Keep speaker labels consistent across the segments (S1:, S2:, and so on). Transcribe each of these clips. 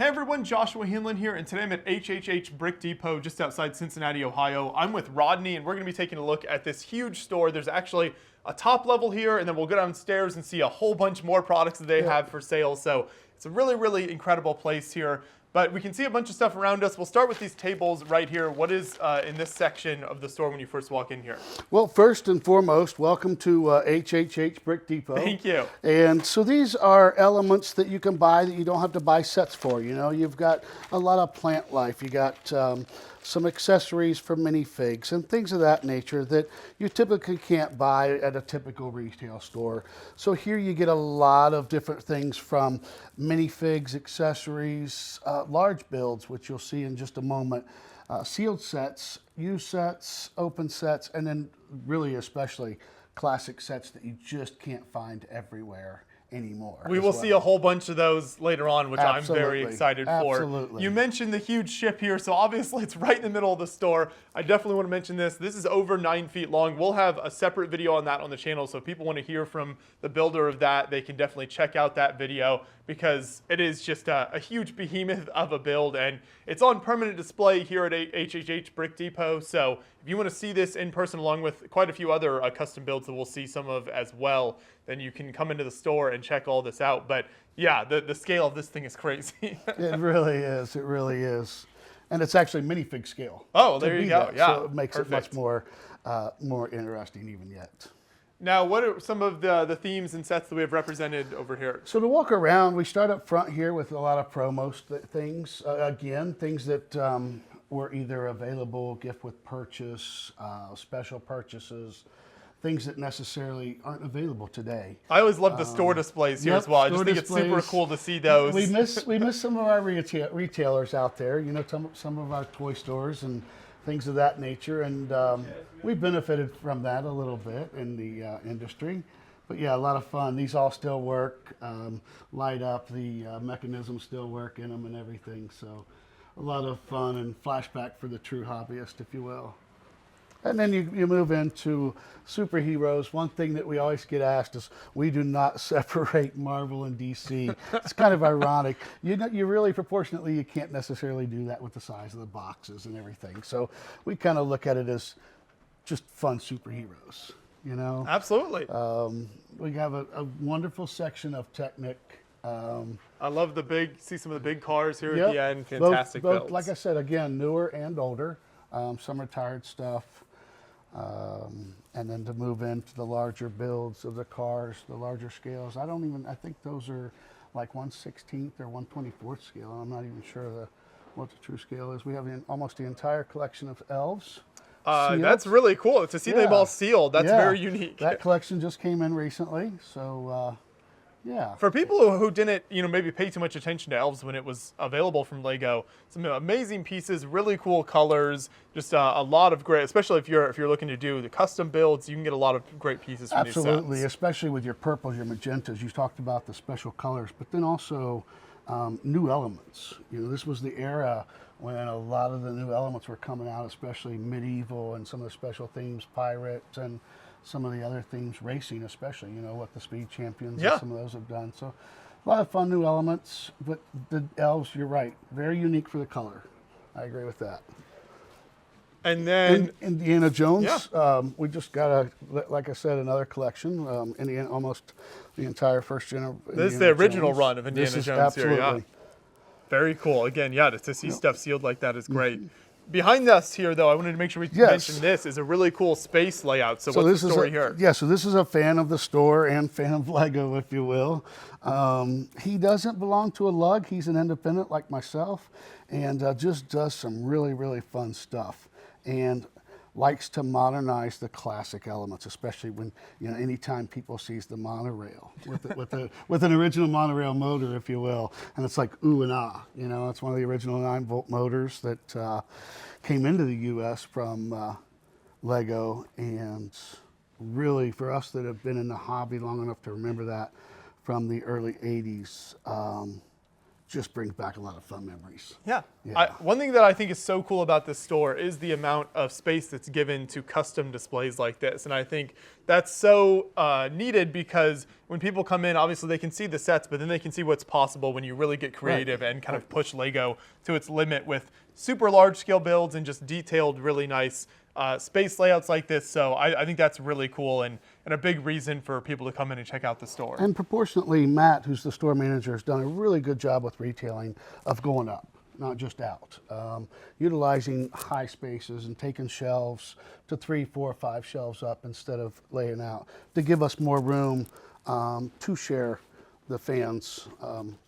S1: everyone, Joshua Hinlin here, and today I'm at HHH Brick Depot just outside Cincinnati, Ohio. I'm with Rodney, and we're going to be taking a look at this huge store. There's actually a top level here, and then we'll go downstairs and see a whole bunch more products that they have for sale. So it's a really, really incredible place here. But we can see a bunch of stuff around us. We'll start with these tables right here. What is in this section of the store when you first walk in here?
S2: Well, first and foremost, welcome to HHH Brick Depot.
S1: Thank you.
S2: And so these are elements that you can buy that you don't have to buy sets for. You know, you've got a lot of plant life. You got some accessories for minifigs and things of that nature that you typically can't buy at a typical retail store. So here you get a lot of different things from minifigs, accessories, large builds, which you'll see in just a moment, sealed sets, used sets, open sets, and then really especially classic sets that you just can't find everywhere anymore.
S1: We will see a whole bunch of those later on, which I'm very excited for.
S2: Absolutely.
S1: You mentioned the huge ship here, so obviously it's right in the middle of the store. I definitely want to mention this. This is over 9 feet long. We'll have a separate video on that on the channel, so if people want to hear from the builder of that, they can definitely check out that video because it is just a huge behemoth of a build, and it's on permanent display here at HHH Brick Depot. So if you want to see this in person along with quite a few other custom builds that we'll see some of as well, then you can come into the store and check all this out. But yeah, the scale of this thing is crazy.
S2: It really is. It really is. And it's actually minifig scale.
S1: Oh, there you go. Yeah,
S2: so it makes it much more interesting even yet.
S1: Now, what are some of the themes and sets that we have represented over here?
S2: So to walk around, we start up front here with a lot of promo things. Again, things that were either available, gift with purchase, special purchases, things that necessarily aren't available today.
S1: I always love the store displays here as well. I just think it's super cool to see those.
S2: We miss some of our retailers out there, you know, some of our toy stores and things of that nature, and we benefited from that a little bit in the industry. But yeah, a lot of fun. These all still work, light up, the mechanisms still work in them and everything. So a lot of fun and flashback for the true hobbyist, if you will. And then you move into superheroes. One thing that we always get asked is we do not separate Marvel and DC. It's kind of ironic. You really proportionately, you can't necessarily do that with the size of the boxes and everything. So we kind of look at it as just fun superheroes, you know?
S1: Absolutely.
S2: We have a wonderful section of Technic.
S1: I love see some of the big cars here at the end. Fantastic builds.
S2: Like I said, again, newer and older. Some retired stuff. And then to move into the larger builds of the cars, the larger scales. I think those are like 1/16 or 1/24 scale. I'm not even sure what the true scale is. We have almost the entire collection of elves.
S1: That's really cool to see them all sealed. That's very unique.
S2: That collection just came in recently, so yeah.
S1: For people who didn't, maybe pay too much attention to elves when it was available from Lego, some amazing pieces, really cool colors, just a lot of great. Especially if you're looking to do the custom builds, you can get a lot of great pieces from these sets.
S2: Absolutely, especially with your purples, your magentas. You talked about the special colors, but then also new elements. This was the era when a lot of the new elements were coming out, especially medieval and some of the special themes, pirates and some of the other themes, racing especially, what the Speed Champions and some of those have done. So a lot of fun new elements, but the elves, you're right, very unique for the color. I agree with that.
S1: And then
S2: Indiana Jones, we just got like I said, another collection. Almost the entire first generation.
S1: This is the original run of Indiana Jones
S2: absolutely.
S1: Here, yeah. Very cool. Again, to see stuff sealed like that is great. Behind us here, though, I wanted to make sure we mention this is a really cool space layout. So what's the story here?
S2: Yeah, so this is a fan of the store and fan of Lego, if you will. He doesn't belong to a lug. He's an independent like myself and just does some really, really fun stuff and likes to modernize the classic elements, especially when, anytime people sees the monorail with an original monorail motor, if you will. And it's like, ooh and ah, it's one of the original 9-volt motors that came into the U.S. from Lego. And really, for us that have been in the hobby long enough to remember that from the early 80s, just brings back a lot of fun memories.
S1: Yeah. One thing that I think is so cool about this store is the amount of space that's given to custom displays like this. And I think that's so needed, because when people come in, obviously they can see the sets, but then they can see what's possible when you really get creative and kind of push Lego to its limit with super large scale builds and just detailed, really nice space layouts like this. So I think that's really cool and a big reason for people to come in and check out the store.
S2: And proportionately, Matt, who's the store manager, has done a really good job with retailing of going up, not just out. Utilizing high spaces and taking shelves to 3, 4, 5 shelves up instead of laying out to give us more room to share the fans'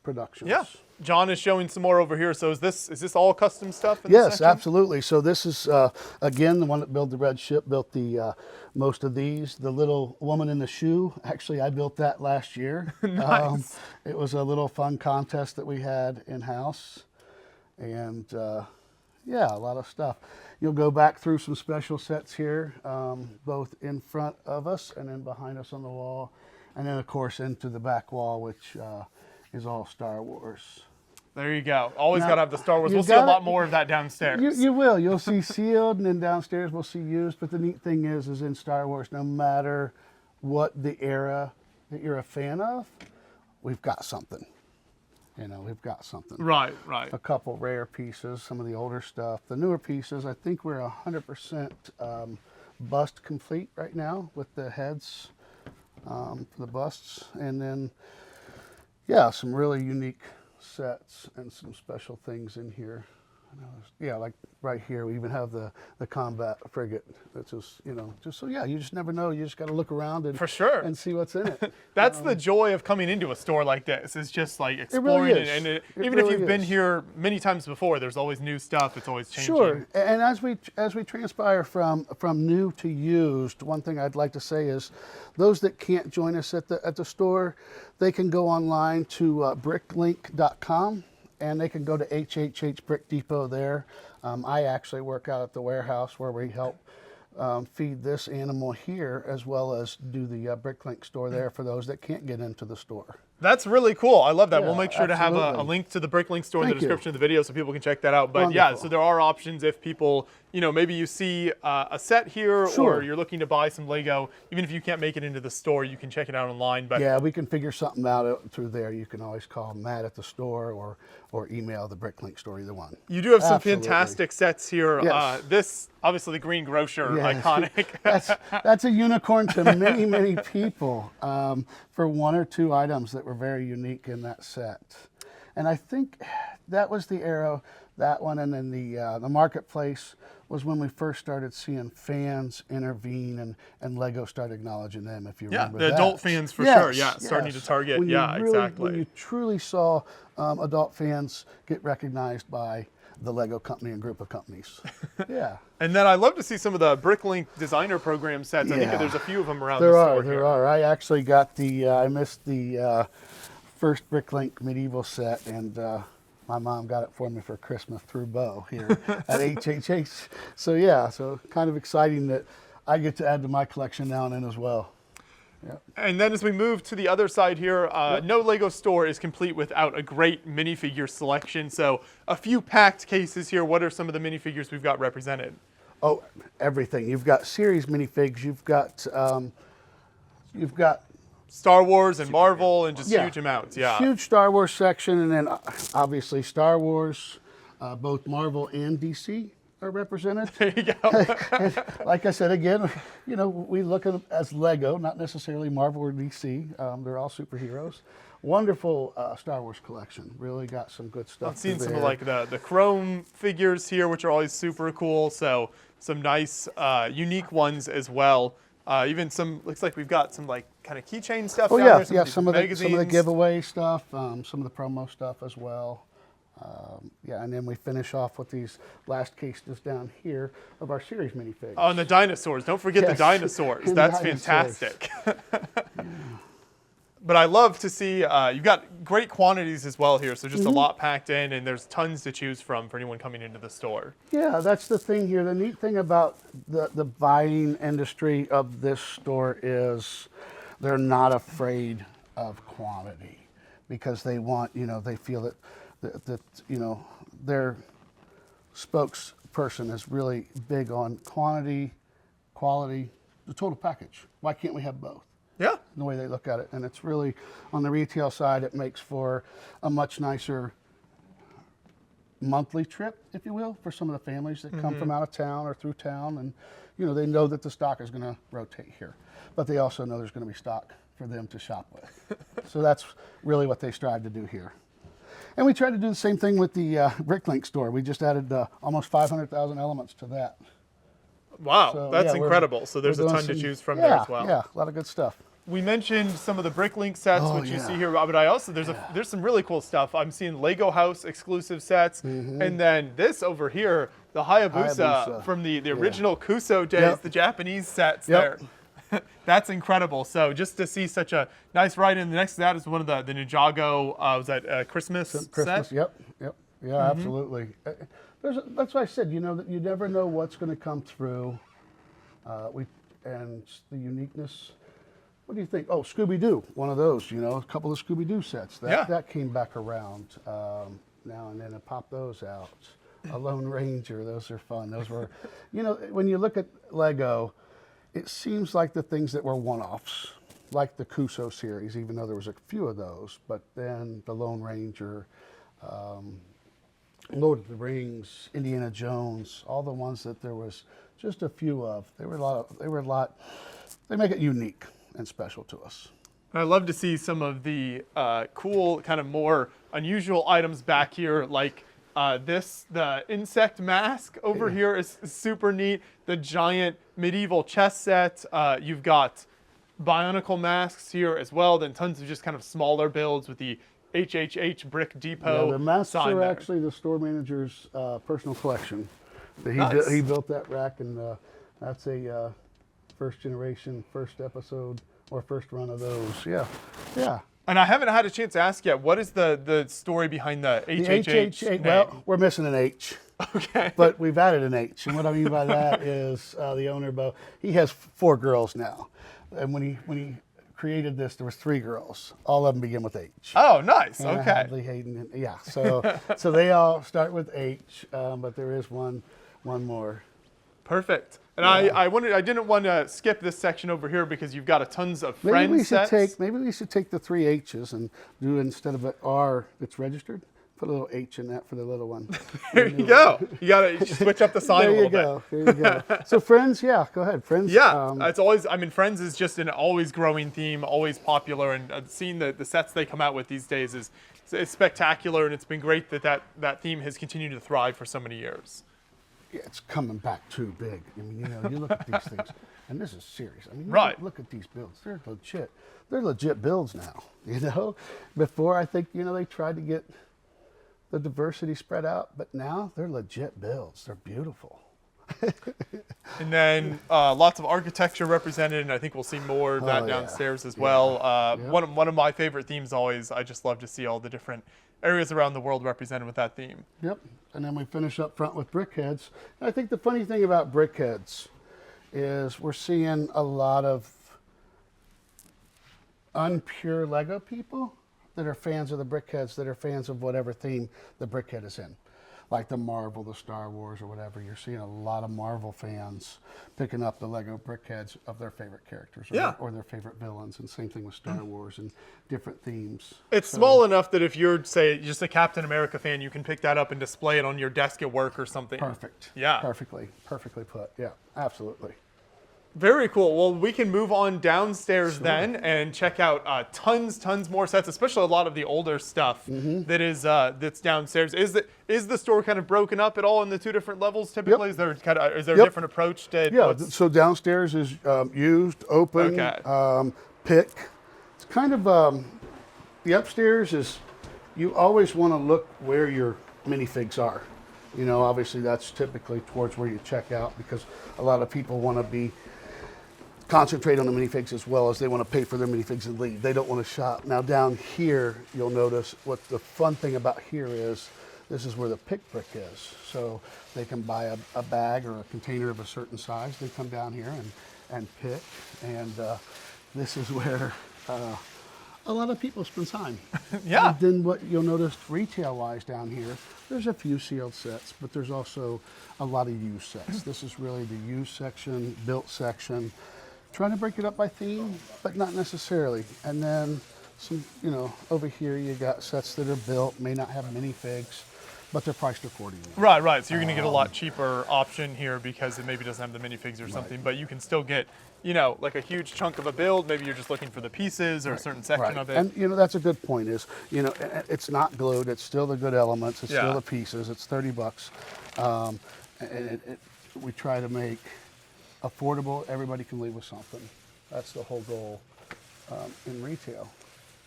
S2: productions.
S1: Yeah. John is showing some more over here. So is this all custom stuff in this
S2: Yes,
S1: section?
S2: absolutely. So this is, again, the one that built the red ship, built the most of these. The little woman in the shoe, actually, I built that last year.
S1: Nice.
S2: It was a little fun contest that we had in-house. And yeah, a lot of stuff. You'll go back through some special sets here, both in front of us and then behind us on the wall. And then, of course, into the back wall, which is all Star Wars.
S1: There you go. Always
S2: Now,
S1: got to have the Star Wars.
S2: you
S1: We'll see a lot
S2: gotta-
S1: more of that downstairs.
S2: You will. You'll see sealed, and then downstairs we'll see used. But the neat thing is in Star Wars, no matter what the era that you're a fan of, we've got something. You know, we've got something.
S1: Right, right.
S2: A couple rare pieces, some of the older stuff. The newer pieces, I think we're 100% bust complete right now with the heads for the busts. And then, yeah, some really unique sets and some special things in here. Yeah, like right here, we even have the combat frigate. That's just, you know, just so, yeah, you just never know. You just got to look around and,
S1: For sure.
S2: and see what's in it.
S1: That's the joy of coming into a store like this, is just like
S2: really
S1: exploring
S2: is.
S1: and
S2: It
S1: even
S2: really
S1: if you've been
S2: is.
S1: here many times before, there's always new stuff. It's always changing.
S2: Sure, and as we transpire from new to used, one thing I'd like to say is, those that can't join us at the store, they can go online to bricklink.com, and they can go to HHH Brick Depot there. I actually work out at the warehouse where we help feed this animal here, as well as do the Bricklink store there for those that can't get into the store.
S1: That's really cool. I love that.
S2: Yeah,
S1: We'll make sure to have a
S2: absolutely.
S1: link to the Bricklink store in the
S2: Thank you.
S1: description of the video so people can check that out. But yeah,
S2: Wonderful.
S1: so there are options if people, you know, maybe you see a set here
S2: Sure.
S1: or you're looking to buy some Lego. Even if you can't make it into the store, you can check it out online. But
S2: Yeah, we can figure something out through there. You can always call Matt at the store or email the Bricklink store, either one.
S1: you do have some
S2: Absolutely.
S1: fantastic sets here.
S2: Yes.
S1: This, obviously the Green Grocer,
S2: Yes.
S1: iconic.
S2: That's a unicorn to many, many people for one or two items that were very unique in that set. And I think that was the era, that one, and then the marketplace was when we first started seeing fans intervene and Lego started acknowledging them, if you
S1: Yeah,
S2: remember
S1: the
S2: that.
S1: adult fans for
S2: Yes,
S1: sure. Yeah, starting to target.
S2: When you
S1: Yeah,
S2: really-
S1: exactly.
S2: When you truly saw adult fans get recognized by the Lego company and group of companies. Yeah.
S1: And then I love to see some of the Bricklink designer program sets. I think
S2: Yeah.
S1: there's a few of them around
S2: There
S1: the
S2: are,
S1: store
S2: there
S1: here.
S2: are. I actually got I missed the first Bricklink medieval set, and my mom got it for me for Christmas through Bo here at HHH. So yeah, so kind of exciting that I get to add to my collection now and then as well.
S1: And then as we move to the other side here, no Lego store is complete without a great minifigure selection. So a few packed cases here. What are some of the minifigures we've got represented?
S2: Oh, everything. You've got series minifigs. You've got
S1: Star Wars and Marvel and just
S2: Yeah.
S1: huge amounts. Yeah.
S2: huge Star Wars section, and then obviously Star Wars, both Marvel and DC are represented.
S1: There you go.
S2: And like I said, again, you know, we look at them as Lego, not necessarily Marvel or DC. They're all superheroes. Wonderful Star Wars collection. Really got some good stuff.
S1: I've seen
S2: through
S1: some of
S2: there.
S1: like the chrome figures here, which are always super cool. So some nice unique ones as well. Even some, looks like we've got some like kind of keychain stuff.
S2: Oh
S1: down
S2: yeah,
S1: there,
S2: yeah.
S1: these
S2: Some of the
S1: magazines.
S2: giveaway stuff, some of the promo stuff as well. Yeah, and then we finish off with these last cases down here of our series minifigs.
S1: Oh, and the dinosaurs. Don't forget the
S2: Yes,
S1: dinosaurs.
S2: and
S1: That's
S2: dinosaurs.
S1: fantastic. But I love to see, you've got great quantities as well here. So just a lot packed in, and there's tons to choose from for anyone coming into the store.
S2: Yeah, that's the thing here. The neat thing about the buying industry of this store is they're not afraid of quantity, because they want, you know, they feel that you know, their spokesperson is really big on quantity, quality, the total package. Why can't we have both?
S1: Yeah.
S2: The way they look at it. And it's really, on the retail side, it makes for a much nicer monthly trip, if you will, for some of the families that come from out of town or through town. And, you know, they know that the stock is going to rotate here. But they also know there's going to be stock for them to shop with. So that's really what they strive to do here. And we try to do the same thing with the Bricklink Store. We just added almost 500,000 elements to that.
S1: Wow,
S2: So,
S1: that's
S2: yeah,
S1: incredible. So there's a ton to choose from there as well.
S2: Yeah, a lot of good stuff.
S1: We mentioned some of the Bricklink sets, which you see here, but I also there's some really cool stuff. I'm seeing Lego House exclusive sets, and then this over here, the Hayabusa from the original Kuso days, the Japanese sets there. That's incredible. So just to see such a nice variety, and the next to that is one of the Ninjago, was that Christmas set?
S2: Yep. Yeah, absolutely. That's why I said, you know, that you never know what's going to come through. And the uniqueness. What do you think? Oh, Scooby-Doo, one of those, you know, a couple of Scooby-Doo sets. That came back around now and then. I popped those out. A Lone Ranger, those are fun. Those were, you know, when you look at Lego, it seems like the things that were one-offs, like the Kuso series, even though there was a few of those, but then the Lone Ranger, Lord of the Rings, Indiana Jones, all the ones that there was just a few of. They make it unique and special to us.
S1: I love to see some of the cool, kind of more unusual items back here, like the insect mask over here is super neat. The giant medieval chess set. You've got Bionicle masks here as well, then tons of just kind of smaller builds with the HHH Brick Depot.
S2: Yeah, the masks are
S1: there.
S2: actually the store manager's personal collection. He built that rack, and that's a first generation, first episode, or first run of those. Yeah.
S1: And I haven't had a chance to ask yet, what is the story behind the HHH name?
S2: Well, we're missing an H.
S1: Okay.
S2: But we've added an H. And what I mean by that is the owner, Bo, he has 4 girls now. And when he created this, there was 3 girls. All of them begin with H.
S1: Oh, nice.
S2: Hannah,
S1: Okay.
S2: Hadley, Hayden, yeah. So they all start with H, but there is one more.
S1: Perfect. And I didn't want to skip this section over here because you've got tons of friend sets.
S2: Maybe we should take the 3 H's and do, instead of an R that's registered, put a little H in that for the little one.
S1: There you go. You got to switch up the sign a little bit.
S2: There you go. So Friends, yeah, go ahead. Friends.
S1: Yeah, it's always, I mean, Friends is just an always growing theme, always popular, and seeing the sets they come out with these days is spectacular, and it's been great that theme has continued to thrive for so many years.
S2: Yeah, it's coming back too big. I mean, you know, you look at these things, and this is serious. I mean, look at these builds. They're legit. They're legit builds now, you know? Before, I think, you know, they tried to get the diversity spread out, but now they're legit builds. They're beautiful.
S1: And then lots of architecture represented, and I think we'll see more of that downstairs as well. One of my favorite themes always, I just love to see all the different areas around the world represented with that theme.
S2: Yep. And then we finish up front with Brickheads. And I think the funny thing about Brickheads is we're seeing a lot of unpure Lego people that are fans of the Brickheads, that are fans of whatever theme the Brickhead is in. Like the Marvel, the Star Wars, or whatever. You're seeing a lot of Marvel fans picking up the Lego Brickheads of their favorite characters or their favorite villains. And same thing with Star Wars and different themes.
S1: It's small enough that if you're, say, just a Captain America fan, you can pick that up and display it on your desk at work or something.
S2: Perfect.
S1: Yeah.
S2: Perfectly put. Yeah, absolutely.
S1: Very cool. Well, we can move on downstairs then and check out tons more sets, especially a lot of the older stuff that is that's downstairs. Is the store kind of broken up at all in the 2 different levels typically? Is there a different approach to it?
S2: Yeah. So downstairs is used, open, pick. It's kind of the upstairs is, you always want to look where your minifigs are. You know, obviously that's typically towards where you check out, because a lot of people want to concentrate on the minifigs as well as they want to pay for their minifigs and leave. They don't want to shop. Now down here, you'll notice what the fun thing about here is, this is where the pick brick is. So they can buy a bag or a container of a certain size. They come down here and pick. And this is where a lot of people spend time.
S1: Yeah.
S2: And then what you'll notice retail-wise down here, there's a few sealed sets, but there's also a lot of used sets. This is really the used section, built section. Trying to break it up by theme, but not necessarily. And then some, over here you got sets that are built, may not have minifigs, but they're priced accordingly.
S1: Right, right. So you're going to get a lot cheaper option here because it maybe doesn't have the minifigs or something, but you can still get, like a huge chunk of a build. Maybe you're just looking for the pieces or a certain section of it.
S2: And that's a good point. Is it's not glued. It's still the good elements. It's still the pieces. It's $30. And we try to make affordable. Everybody can leave with something. That's the whole goal in retail.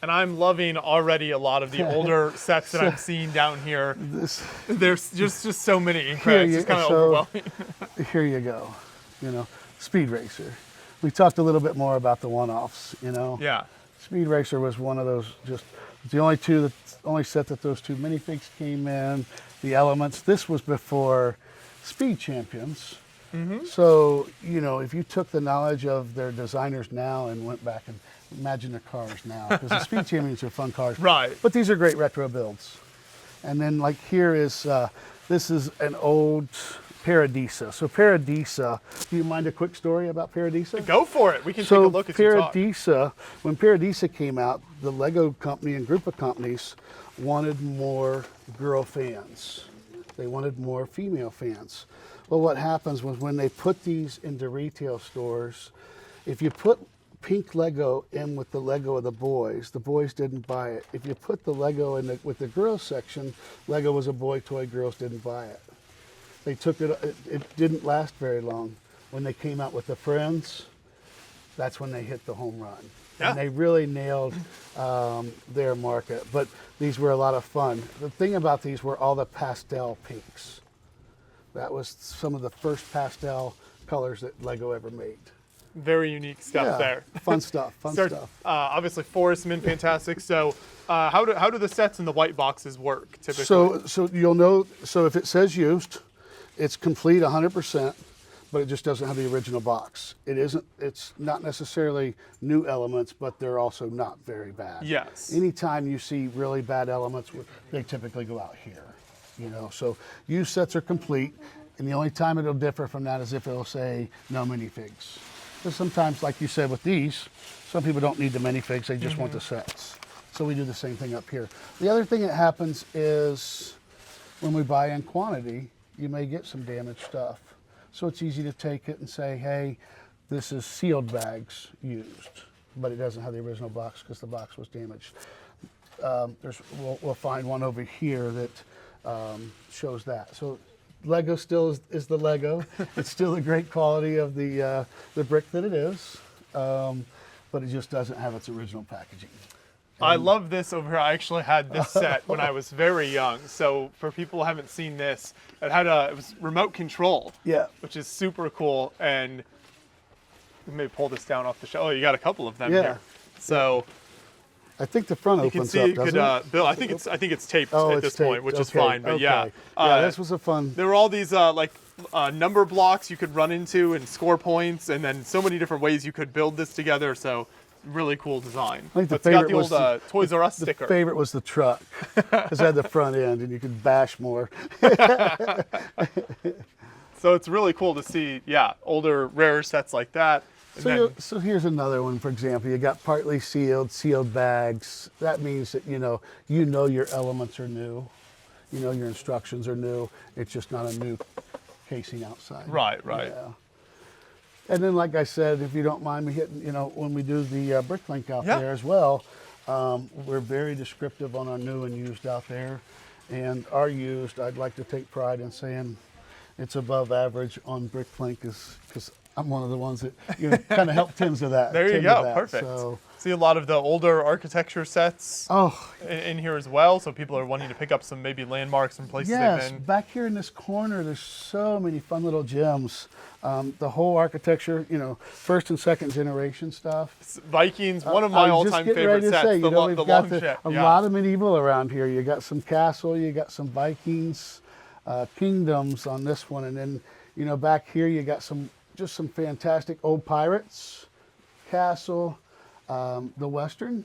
S1: And I'm loving already a lot of the older sets that I'm seeing down here. There's just so many. It's kind of overwhelming.
S2: Here you go. Speed Racer. We talked a little bit more about the one-offs.
S1: Yeah.
S2: Speed Racer was one of those. Just the only set that those two minifigs came in. The elements. This was before Speed Champions. Mm-hmm. So, if you took the knowledge of their designers now and went back and imagine their cars now, because the Speed Champions are fun cars.
S1: Right.
S2: But these are great retro builds. And then like here is, this is an old Paradisa. So Paradisa, do you mind a quick story about Paradisa?
S1: Go for it. We can take a look at
S2: Paradisa, when Paradisa came out, the Lego company and group of companies wanted more girl fans. They wanted more female fans. Well, what happens was when they put these into retail stores, if you put pink Lego in with the Lego of the boys didn't buy it. If you put the Lego in with the girls section, Lego was a boy toy, girls didn't buy it. They took it didn't last very long. When they came out with the Friends, that's when they hit the home run. Yeah. And they really nailed their market. But these were a lot of fun. The thing about these were all the pastel pinks. That was some of the first pastel colors that Lego ever made.
S1: Very unique stuff there.
S2: Fun stuff. Stuff.
S1: Obviously, Forrest been fantastic. So, how do the sets in the white boxes work typically?
S2: So you'll know. So if it says used, it's complete 100%, but it just doesn't have the original box. It isn't. It's not necessarily new elements, but they're also not very bad.
S1: Yes.
S2: Anytime you see really bad elements, they typically go out here. So used sets are complete, and the only time it'll differ from that is if it'll say no minifigs. Because sometimes, like you said with these, some people don't need the minifigs, they just want the sets. So we do the same thing up here. The other thing that happens is when we buy in quantity, you may get some damaged stuff. So it's easy to take it and say, hey, this is sealed bags used, but it doesn't have the original box because the box was damaged. We'll find one over here that shows that. So Lego still is the Lego. It's still the great quality of the brick that it is, but it just doesn't have its original packaging.
S1: I love this over here. I actually had this set when I was very young. So for people who haven't seen this, it was remote control. Yeah. Which is super cool. And maybe pull this down off the shelf. Oh, you got a couple of them here. So
S2: I think the front opens up, doesn't it?
S1: Bill, I think it's taped at this point, which is fine. But yeah,
S2: this was a fun.
S1: There were all these number blocks you could run into and score points, and then so many different ways you could build this together. So really cool design.
S2: I think
S1: it's got the old Toys R Us sticker.
S2: The favorite was the truck, because it had the front end, and you could bash more.
S1: So it's really cool to see, older, rarer sets like that.
S2: So here's another one, for example. You got partly sealed bags. That means that you know your elements are new. Your instructions are new. It's just not a new casing outside.
S1: Right.
S2: Yeah. And then, like I said, if you don't mind me hitting, when we do the Bricklink out there as well, we're very descriptive on our new and used out there. And our used, I'd like to take pride in saying it's above average on Bricklink, because I'm one of the ones that kind of help tend to that.
S1: There you go, perfect. So, see a lot of the older architecture sets in here as well, so people are wanting to pick up some maybe landmarks and places they've been.
S2: Back here in this corner, there's so many fun little gems. The whole architecture, first and second generation stuff.
S1: Vikings, one of my all-time favorite sets.
S2: We've got a lot of medieval around here. You got some castle, you got some Vikings, kingdoms on this one, and then back here you got some fantastic old pirates, castle. The Western,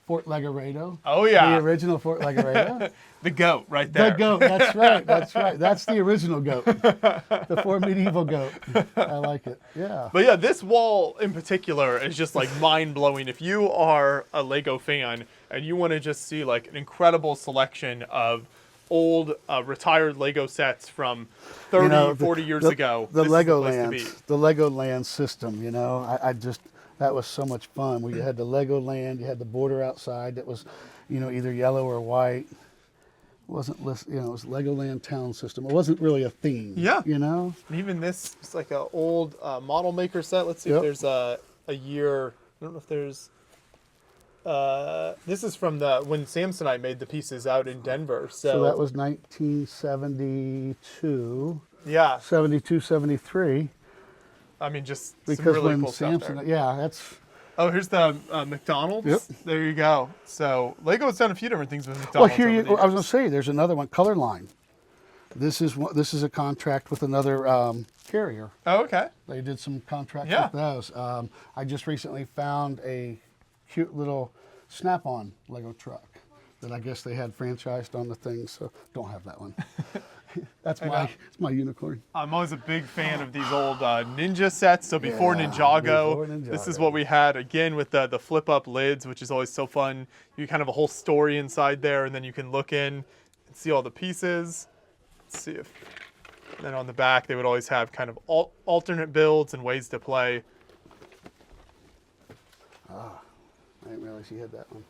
S2: Fort Legoredo.
S1: Oh, yeah.
S2: The original Fort Legoredo.
S1: The goat right there.
S2: The goat, that's right, that's right. That's the original goat. The Fort Medieval goat. I like it, yeah.
S1: But yeah, this wall in particular is just like mind-blowing. If you are a Lego fan and you want to just see like an incredible selection of old retired Lego sets from 30, 40 years ago,
S2: The
S1: this
S2: Lego
S1: is the place to
S2: Land,
S1: be.
S2: the Lego Land system, you know, I just, that was so much fun. We had the Lego Land, you had the border outside that was, you know, either yellow or white. It wasn't, you know, it was Legoland town system. It wasn't really a theme.
S1: Yeah.
S2: You know?
S1: And even this is like an old model maker set. Let's see if there's a year. I don't know if there's. This is from when Samsonite made the pieces out in Denver.
S2: So that was 1972.
S1: Yeah.
S2: 72, 73.
S1: I mean, just
S2: Because
S1: some really
S2: when
S1: cool stuff there.
S2: Samsonite, yeah, that's.
S1: Oh, here's the McDonald's.
S2: Yep.
S1: There you go. So Lego has done a few different things with
S2: Well,
S1: McDonald's.
S2: here
S1: over
S2: you.
S1: the
S2: I was
S1: years.
S2: going to say, there's another one, Color Line. This is a contract with another carrier.
S1: Oh, okay.
S2: They did some contracts
S1: Yeah.
S2: with those. I just recently found a cute little Snap-on Lego truck that I guess they had franchised on the thing. So don't have that one. It's my unicorn.
S1: I'm always a big fan of these old Ninja sets. So before
S2: Yeah,
S1: Ninjago,
S2: before Ninjago.
S1: this is what we had again with the flip up lids, which is always so fun. You kind of a whole story inside there, and then you can look in and see all the pieces. Let's see if. And then on the back, they would always have kind of alternate builds and ways to play.
S2: I didn't realize you had that one.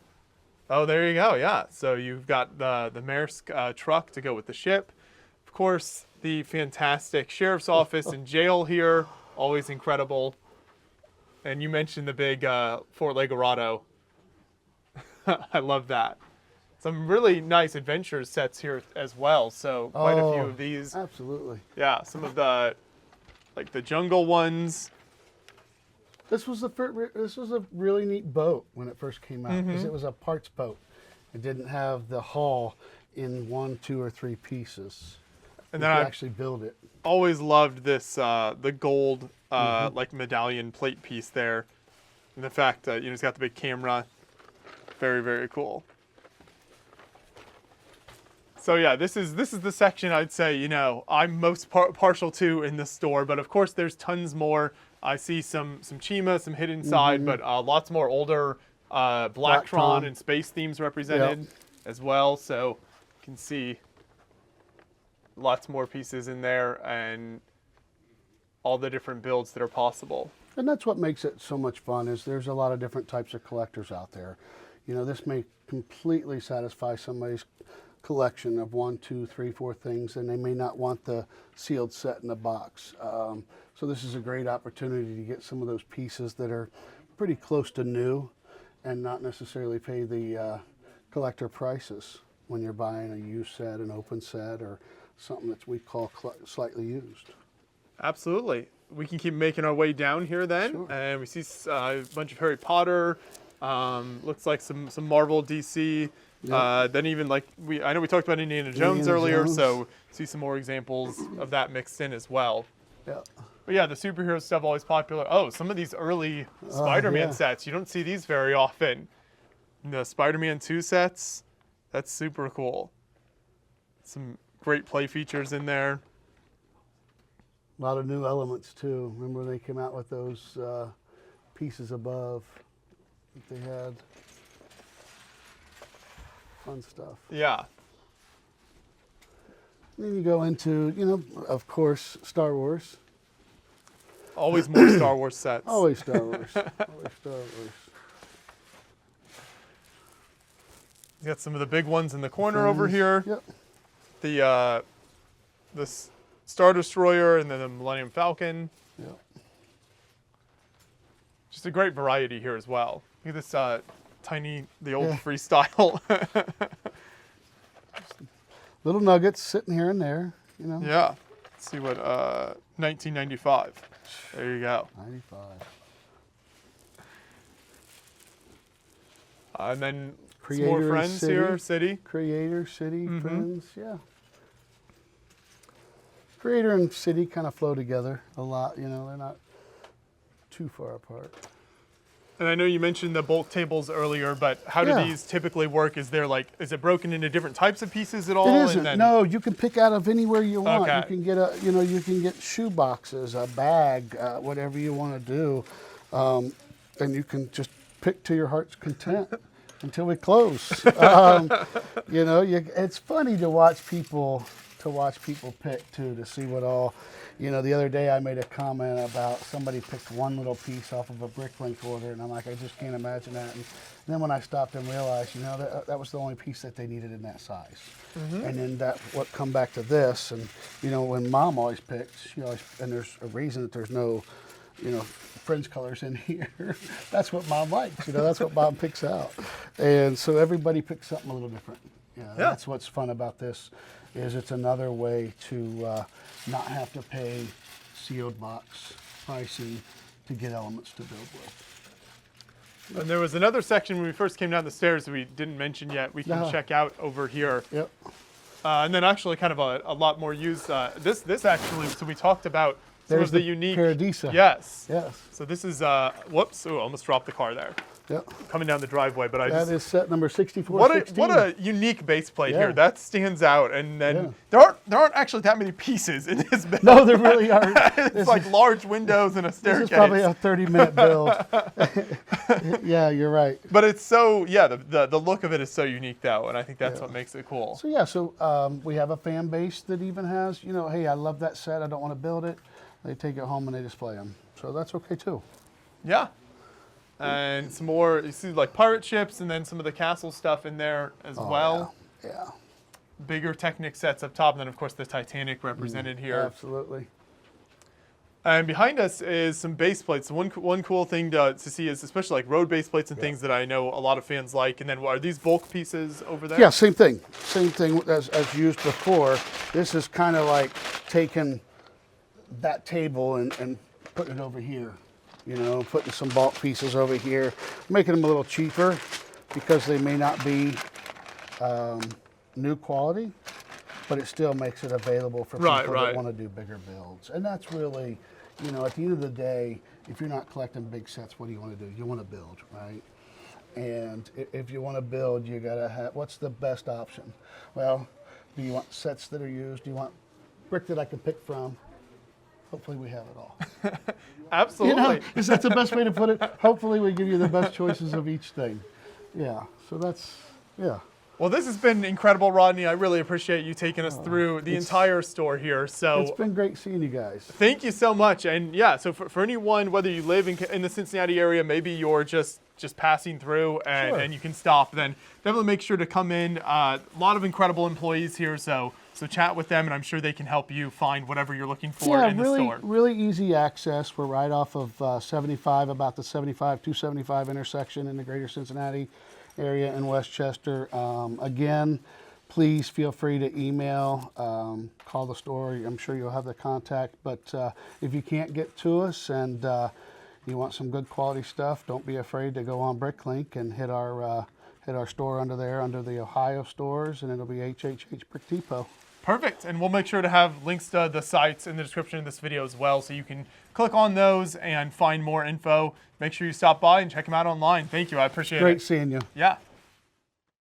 S1: Oh, there you go. Yeah. So you've got the Maersk truck to go with the ship. Of course, the fantastic sheriff's office and jail here, always incredible. And you mentioned the big Fort Legorado. I love that. Some really nice adventure sets here as well. So quite a few of these.
S2: Absolutely.
S1: Yeah, some of the like the jungle ones.
S2: This was a really neat boat when it first came out because
S1: Mm-hmm.
S2: it was a parts boat. It didn't have the hull in 1, 2, or 3 pieces.
S1: And
S2: you
S1: then
S2: could
S1: I
S2: actually build it.
S1: always loved this the gold like medallion plate piece there, and the fact that it's got the big camera. Very, very cool. So yeah, this is the section I'd say I'm most partial to in this store, but of course there's tons more. I see some Chima, some hidden side, but lots more older Blacktron and space themes represented as well. So you can see lots more pieces in there and all the different builds that are possible.
S2: And that's what makes it so much fun is there's a lot of different types of collectors out there. This may completely satisfy somebody's collection of 1, 2, 3, 4 things, and they may not want the sealed set in a box. So this is a great opportunity to get some of those pieces that are pretty close to new and not necessarily pay the collector prices when you're buying a used set, an open set, or something that we call slightly used.
S1: Absolutely. We can keep making our way down here then,
S2: Sure.
S1: and we see a bunch of Harry Potter. Looks like some Marvel, DC.
S2: Yep.
S1: Then even I know we talked about Indiana Jones earlier,
S2: Jones.
S1: so see some more examples of that mixed in as well.
S2: Yeah.
S1: But yeah, the superhero stuff always popular. Oh, some of these early Spider-Man sets, you don't see these very often. The Spider-Man 2 sets, that's super cool. Some great play features in there.
S2: A lot of new elements too. Remember when they came out with those pieces above that they had? Fun stuff.
S1: Yeah.
S2: Then you go into, of course, Star Wars.
S1: Always more Star Wars sets.
S2: Always Star Wars. Always Star Wars.
S1: You got some of the big ones in the corner over here.
S2: Yep.
S1: The Star Destroyer and then the Millennium Falcon.
S2: Yep.
S1: Just a great variety here as well. Look at this the old
S2: Yeah.
S1: freestyle.
S2: Little nuggets sitting here and there,
S1: Yeah. Let's see what 1995. There you go.
S2: 95.
S1: And then some
S2: Creator
S1: more
S2: and
S1: friends
S2: City.
S1: here. City.
S2: Creator, City, Friends, yeah. Creator and City kind of flow together a lot, they're not too far apart.
S1: And I know you mentioned the bulk tables earlier, but how do
S2: Yeah.
S1: these typically work? Is it broken into different types of pieces at all?
S2: It isn't.
S1: And then,
S2: No, you can pick out of anywhere you want.
S1: Okay.
S2: You can get you can get shoe boxes, a bag, whatever you want to do, and you can just pick to your heart's content until we close. It's funny to watch people pick too, to see what all. The other day I made a comment about somebody picked one little piece off of a Bricklink order, and I'm like, I just can't imagine that. And then when I stopped and realized, that was the only piece that they needed in that size. And then what come back to this, and when Mom always picks, and there's a reason that there's no, Friends colors in here. That's what Mom likes. That's what Mom picks out, and so everybody picks something a little different. That's what's fun about this. Is it's another way to not have to pay sealed box pricing to get elements to build with.
S1: And there was another section when we first came down the stairs that we didn't mention yet. We can check out over here.
S2: Yep.
S1: And then actually kind of a lot more used. This actually, so we talked about some
S2: There's
S1: of the unique.
S2: Paradisa.
S1: Yes.
S2: Yes.
S1: So this is, whoops, almost dropped the car there.
S2: Yep.
S1: Coming down the driveway, but
S2: That is set number 64.
S1: what a unique base plate here. That stands out. And then there aren't actually that many pieces in this build.
S2: No, there really aren't.
S1: It's like large windows and a staircase.
S2: This is probably a 30-minute build. Yeah, you're right.
S1: But it's so, the look of it is so unique though, and I think that's what makes it cool.
S2: So we have a fan base that even has, hey, I love that set, I don't want to build it. They take it home and they display them. So that's okay too.
S1: Yeah. And some more, you see like pirate ships and then some of the castle stuff in there as well.
S2: Yeah.
S1: Bigger Technic sets up top, and then of course the Titanic represented here.
S2: Absolutely.
S1: And behind us is some base plates. One cool thing to see is especially like road base plates and things that I know a lot of fans like. And then are these bulk pieces over there?
S2: Yeah, same thing. Same thing as used before. This is kind of like taking that table and putting it over here. Putting some bulk pieces over here, making them a little cheaper because they may not be new quality, but it still makes it available for people that want to do bigger builds. And that's really, at the end of the day, if you're not collecting big sets, what do you want to do? You want to build, right? And if you want to build, you got to have, what's the best option? Well, do you want sets that are used? Do you want brick that I can pick from? Hopefully we have it all.
S1: Absolutely.
S2: Is that the best way to put it? Hopefully we give you the best choices of each thing. Yeah, so that's,
S1: Well, this has been incredible, Rodney. I really appreciate you taking us through the entire store here. So
S2: it's been great seeing you guys.
S1: Thank you so much. And yeah, so for anyone, whether you live in the Cincinnati area, maybe you're just passing through and you can stop, then definitely make sure to come in. A lot of incredible employees here, so chat with them, and I'm sure they can help you find whatever you're looking for in the store.
S2: Really easy access. We're right off of 75, about the 275 intersection in the greater Cincinnati area in Westchester. Again, please feel free to email, call the store. I'm sure you'll have the contact, but if you can't get to us and you want some good quality stuff, don't be afraid to go on Bricklink and hit our store under the Ohio stores, and it'll be HHH Brick Depot.
S1: Perfect, and we'll make sure to have links to the sites in the description of this video as well, so you can click on those and find more info. Make sure you stop by and check them out online. Thank you, I appreciate it.
S2: Great seeing you.
S1: Yeah.